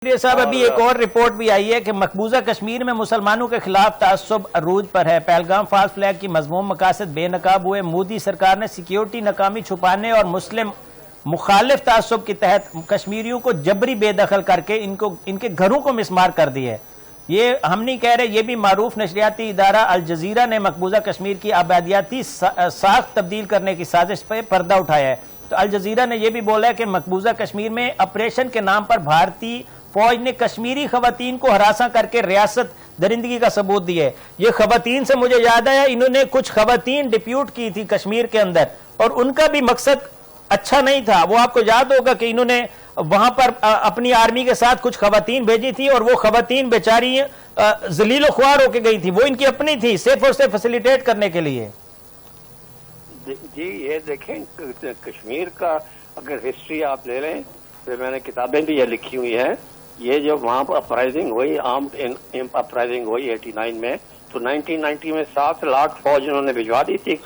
صاحب ابھی ایک اور رپورٹ بھی آئی ہے کہ مقبوضہ کشمیر میں مسلمانوں کے خلاف تعصب عروج پر ہے۔ پہلگام فالس فلیگ کی مذموم مقاصد بے نقاب ہوئے۔ مودی سرکار نے سیکیورٹی ناکامی چھپانے اور مسلم مخالف تعصب کے تحت کشمیریوں کو جبری بے دخل کر کے ان کے گھروں کو مسمار کر دی ہے۔ یہ ہم نہیں کہہ رہے، یہ بھی معروف نشریاتی ادارہ الجزیرہ نے مقبوضہ کشمیر کی آبادیاتی ساخت تبدیل کرنے کی سازش پہ پردہ اٹھایا ہے۔ تو الجزیرہ نے یہ بھی بولا ہے کہ مقبوضہ کشمیر میں آپریشن کے نام پر بھارتی فوج نے کشمیری خواتین کو ہراساں کر کے ریاست درندگی کا ثبوت دیا ہے۔ یہ خواتین سے مجھے یاد آیا، انہوں نے کچھ خواتین ڈپیوٹ کی تھی کشمیر کے اندر، اور ان کا بھی مقصد اچھا نہیں تھا۔ وہ آپ کو یاد ہوگا کہ انہوں نے وہاں پر اپنی آرمی کے ساتھ کچھ خواتین بھیجی تھی، اور وہ خواتین بیچاری ذلیل و خوار ہو کے گئی تھی، وہ ان کی اپنی تھی، صرف اور صرف فیسیلیٹیٹ کرنے کے لیے۔ جی یہ دیکھیں کشمیر کا اگر ہسٹری آپ لے لیں تو میں نے کتابیں بھی یہ لکھی ہوئی ہیں۔ یہ جو وہاں پر اپرائزنگ ہوئی، آرمڈ اپرائزنگ ہوئی 89 میں، تو 1990 میں 7 لاکھ فوج انہوں نے بھجوا دی تھی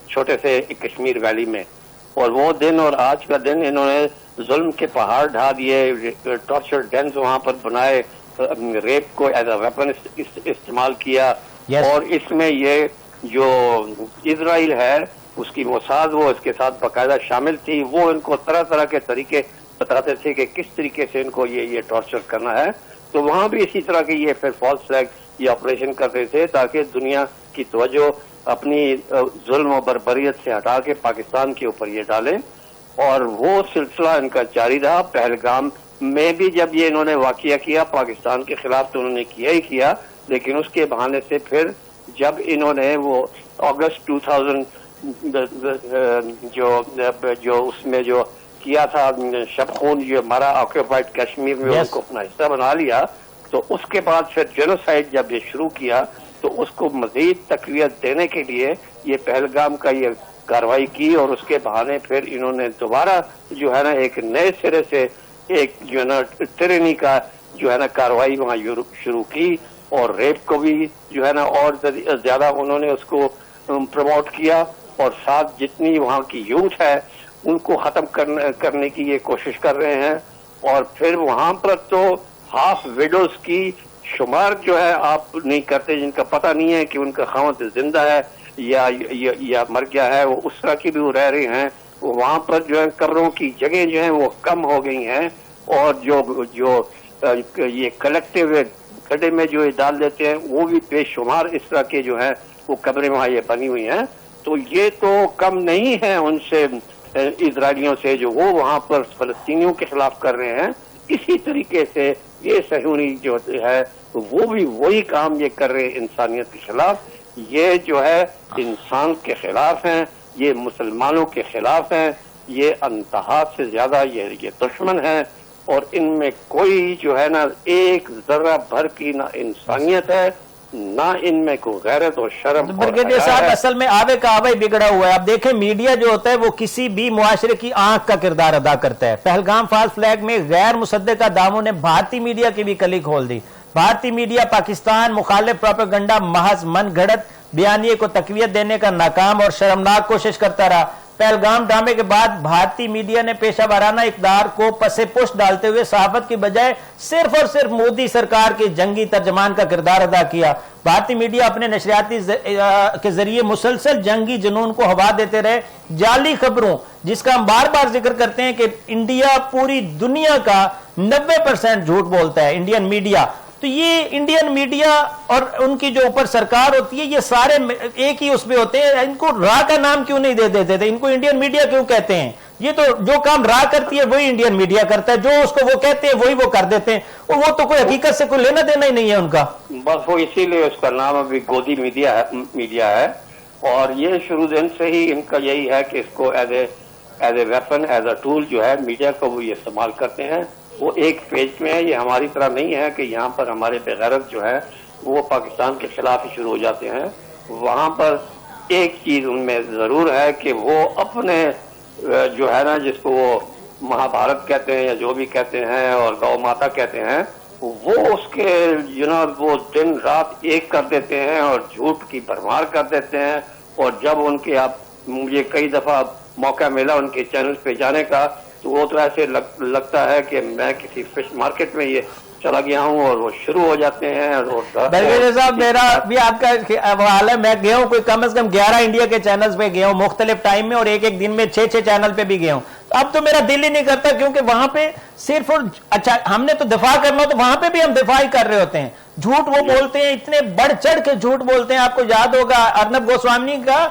چھوٹے سے کشمیر ویلی میں، اور وہ دن اور آج کا دن انہوں نے ظلم کے پہاڑ ڈھا دیے، ٹارچر ڈینز وہاں پر بنائے، ریپ کو ایز اے ویپن استعمال کیا، اور اس میں یہ جو اسرائیل ہے اس کی موساد وہ اس کے ساتھ باقاعدہ شامل تھی۔ وہ ان کو طرح طرح کے طریقے بتاتے تھے کہ کس طریقے سے ان کو یہ ٹارچر کرنا ہے۔ تو وہاں بھی اسی طرح کے یہ پھر فالس فلیگ یہ آپریشن کرتے تھے تاکہ دنیا کی توجہ اپنی ظلم و بربریت سے ہٹا کے پاکستان کے اوپر یہ ڈالیں، اور وہ سلسلہ ان کا جاری رہا۔ پہلگام میں بھی جب یہ انہوں نے واقعہ کیا پاکستان کے خلاف تو انہوں نے کیا ہی کیا، لیکن اس کے بہانے سے پھر جب انہوں نے وہ اگست 2000 جو اس میں جو کیا تھا شب خون جو ہمارا آکوپائڈ کشمیر میں ان کو اپنا حصہ بنا لیا، تو اس کے بعد پھر جینوسائیڈ جب یہ شروع کیا تو اس کو مزید تقویت دینے کے لیے یہ پہلگام کا یہ کارروائی کی، اور اس کے بہانے پھر انہوں نے دوبارہ جو ہے نا ایک نئے سرے سے ایک جو ہے نا ٹرینی کا جو ہے نا کارروائی وہاں شروع کی، اور ریپ کو بھی جو ہے نا اور زیادہ انہوں نے اس کو پروموٹ کیا، اور ساتھ جتنی وہاں کی یوتھ ہے ان کو ختم کرنے کی یہ کوشش کر رہے ہیں۔ اور پھر وہاں پر تو ہاف ویڈوز کی شمار جو ہے آپ نہیں کرتے، جن کا پتہ نہیں ہے کہ ان کا خاوند زندہ ہے یا مر گیا ہے، وہ اس طرح کی بھی وہ رہ رہے ہیں۔ وہاں پر جو ہے قبروں کی جگہ جو ہیں وہ کم ہو گئی ہیں، اور جو یہ کلیکٹیو گڈھے میں جو ڈال دیتے ہیں وہ بھی بے شمار اس طرح کے جو ہیں وہ قبریں وہاں یہ بنی ہوئی ہیں۔ تو یہ تو کم نہیں ہے ان سے اسرائیلیوں سے جو وہ وہاں پر فلسطینیوں کے خلاف کر رہے ہیں۔ اسی طریقے سے یہ صہیونی جو ہے وہ بھی وہی کام یہ کر رہے ہیں انسانیت کے خلاف۔ یہ جو ہے انسان کے خلاف ہیں، یہ مسلمانوں کے خلاف ہیں، یہ انتہا سے زیادہ یہ دشمن ہیں، اور ان میں کوئی جو ہے نا ایک ذرہ بھر کی نہ انسانیت ہے، نہ ان میں کوئی غیرت اور شرم۔ برگیڈیئر صاحب اصل میں آوے کا آوے بگڑا ہوا ہے۔ اب دیکھیں میڈیا جو ہوتا ہے وہ کسی بھی معاشرے کی آنکھ کا کردار ادا کرتا ہے۔ پہلگام فالس فلیگ میں غیر مصدقہ داموں نے بھارتی میڈیا کی بھی کلی کھول دی۔ بھارتی میڈیا پاکستان مخالف پروپیگنڈا محض من گھڑت بیانیے کو تقویت دینے کا ناکام اور شرمناک کوشش کرتا رہا۔ پہلگام ڈرامے کے بعد بھارتی میڈیا نے پیشہ ورانہ اقدار کو پس پشت ڈالتے ہوئے صحافت کی بجائے صرف اور صرف مودی سرکار کے جنگی ترجمان کا کردار ادا کیا۔ بھارتی میڈیا اپنے نشریاتی کے ذریعے مسلسل جنگی جنون کو ہوا دیتے رہے۔ جعلی خبروں جس کا ہم بار بار ذکر کرتے ہیں کہ انڈیا پوری دنیا کا 90% جھوٹ بولتا ہے انڈین میڈیا، تو یہ انڈین میڈیا اور ان کی جو اوپر سرکار ہوتی ہے یہ سارے ایک ہی اس پہ ہوتے ہیں۔ ان کو را کا نام کیوں نہیں دے دیتے تھے؟ ان کو انڈین میڈیا کیوں کہتے ہیں؟ یہ تو جو کام را کرتی ہے وہی انڈین میڈیا کرتا ہے، جو اس کو وہ کہتے ہیں وہی وہ کر دیتے ہیں، اور وہ تو کوئی حقیقت سے کوئی لینا دینا ہی نہیں ہے ان کا۔ بس وہ اسی لیے اس کا نام ابھی گودی میڈیا ہے، اور یہ شروع دن سے ہی ان کا یہی ہے کہ اس کو as a weapon as a tool جو ہے میڈیا کو وہ یہ استعمال کرتے ہیں۔ وہ ایک پیج میں ہے، یہ ہماری طرح نہیں ہے کہ یہاں پر ہمارے بغیرت جو ہے وہ پاکستان کے خلاف ہی شروع ہو جاتے ہیں۔ وہاں پر ایک چیز ان میں ضرور ہے کہ وہ اپنے جو ہے نا جس کو وہ مہابھارت کہتے ہیں یا جو بھی کہتے ہیں اور گو ماتا کہتے ہیں، وہ اس کے وہ دن رات ایک کر دیتے ہیں اور جھوٹ کی بھرمار کر دیتے ہیں۔ اور جب ان کے مجھے کئی دفعہ موقع ملا ان کے چینل پہ جانے کا تو وہ تو ایسے لگتا ہے کہ میں کسی فش مارکیٹ میں یہ چلا گیا ہوں اور وہ شروع ہو جاتے ہیں. برگیڈیئر صاحب میرا بھی آپ کا حوال ہے, میں گیا ہوں کوئی کم از کم 11 انڈیا کے چینلز پہ گیا ہوں مختلف ٹائم میں, اور ایک ایک دن میں 6 چینل پہ بھی گیا ہوں. اب تو میرا دل ہی نہیں کرتا, کیونکہ وہاں پہ صرف اچھا ہم نے تو دفاع کرنا ہو تو وہاں پہ بھی ہم دفاع ہی کر رہے ہوتے ہیں. جھوٹ وہ بولتے ہیں, اتنے بڑھ چڑھ کے جھوٹ بولتے ہیں. آپ کو یاد ہوگا ارنب گوسوامی کا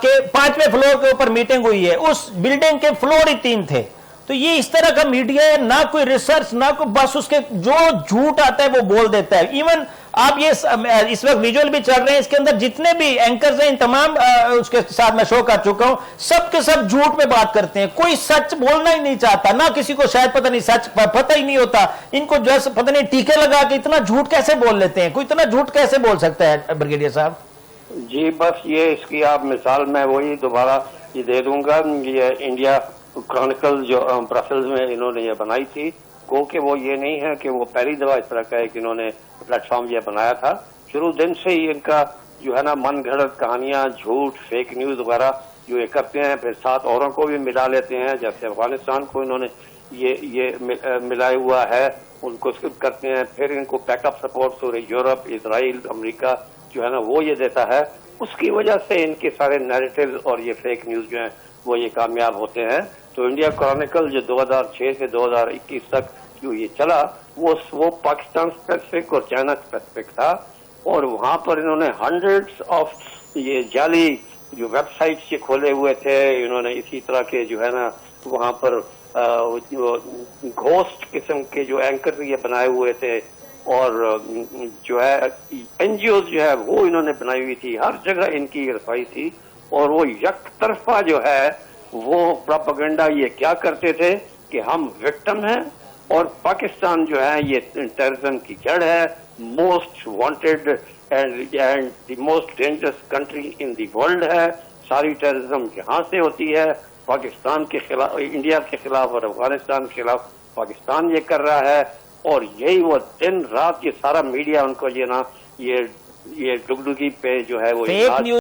کہ 5ویں فلور کے اوپر میٹنگ ہوئی ہے, اس بلڈنگ کے فلور ہی 3 تھے. تو یہ اس طرح کا میڈیا ہے, نہ کوئی ریسرچ نہ کوئی, بس اس کے جو جھوٹ آتا ہے وہ بول دیتا ہے. ایون آپ یہ اس وقت ویژول بھی چل رہے ہیں, اس کے اندر جتنے بھی اینکرز ہیں ان تمام اس کے ساتھ میں شو کر چکا ہوں, سب کے سب جھوٹ پہ بات کرتے ہیں. کوئی سچ بولنا ہی نہیں چاہتا, نہ کسی کو شاید پتہ نہیں سچ پتہ ہی نہیں ہوتا. ان کو جو پتہ نہیں ٹیکے لگا کے اتنا جھوٹ کیسے بول لیتے ہیں, کوئی اتنا جھوٹ کیسے بول سکتا ہے بریگیڈیئر صاحب؟ جی بس یہ اس کی آپ مثال میں وہی دوبارہ یہ دے دوں گا. یہ انڈیا کرونیکل جو برسلز میں انہوں نے یہ بنائی تھی, گو کہ وہ یہ نہیں ہے کہ وہ پہلی دفعہ اس طرح کا ہے کہ انہوں نے پلیٹ فارم یہ بنایا تھا. شروع دن سے ہی ان کا جو ہے نا من گھڑت کہانیاں, جھوٹ, فیک نیوز وغیرہ جو یہ کرتے ہیں, پھر ساتھ اوروں کو بھی ملا لیتے ہیں. جیسے افغانستان کو انہوں نے یہ ملائے ہوا ہے, ان کو اسکپ کرتے ہیں. پھر ان کو بیک اپ سپورٹ سورے یورپ, اسرائیل, امریکہ جو ہے نا وہ یہ دیتا ہے. اس کی وجہ سے ان کے سارے نیریٹیو اور یہ فیک نیوز جو ہیں وہ یہ کامیاب ہوتے ہیں. تو انڈیا کرونیکل جو 2006 سے 2021 تک جو یہ چلا وہ پاکستان اسپیسیفک اور چائنا اسپیسیفک تھا, اور وہاں پر انہوں نے ہنڈریڈز آف یہ جعلی جو ویب سائٹس یہ کھولے ہوئے تھے. انہوں نے اسی طرح کے جو ہے نا وہاں پر گھوسٹ قسم کے جو اینکر یہ بنائے ہوئے تھے, اور جو ہے این جی اوز جو ہے وہ انہوں نے بنائی ہوئی تھی. ہر جگہ ان کی رسائی تھی, اور وہ یک طرفہ جو ہے وہ پروپیگنڈا یہ کیا کرتے تھے کہ ہم وکٹم ہیں, اور پاکستان جو ہے یہ ٹیررزم کی جڑ ہے, most wanted and the most dangerous country in the world ہے. ساری ٹیررزم یہاں سے ہوتی ہے, پاکستان کے خلاف, انڈیا کے خلاف اور افغانستان کے خلاف پاکستان یہ کر رہا ہے. اور یہی وہ دن رات یہ سارا میڈیا ان کو یہ نا یہ ڈگڈگی پہ جو ہے وہ